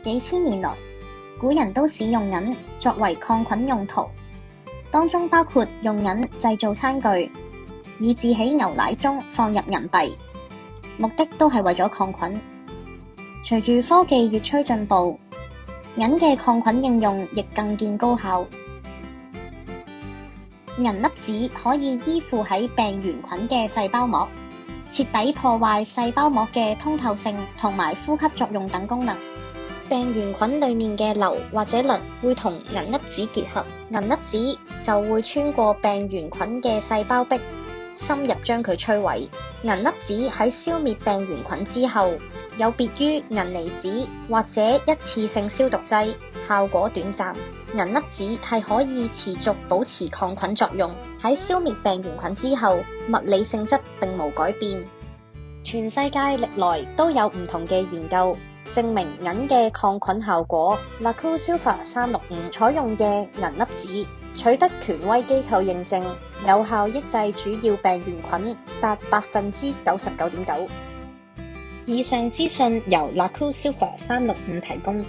幾千年來，古人都使用銀作為抗菌用途，當中包括用銀製造餐具，以至喺牛奶中放入銀幣，目的都係為咗抗菌。隨住科技越趨進步，銀嘅抗菌應用亦更見高效。銀粒子可以依附喺病原菌嘅細胞膜，徹底破壞細胞膜嘅通透性同埋呼吸作用等功能。病原菌裡面嘅硫或者磷會同銀粒子結合，銀粒子就會穿過病原菌嘅細胞壁，深入將佢摧毀。銀粒子喺消滅病原菌之後，有別於銀離子或者一次性消毒劑，效果短暫。銀粒子係可以持續保持抗菌作用，喺消滅病原菌之後，物理性質並無改變。全世界歷來都有唔同嘅研究證明銀嘅抗菌效果。LaCour-Silver 365採用嘅銀粒子取得權威機構認證，有效抑制主要病原菌達 99.9%。以上資訊由 LaCour-Silver 365提供。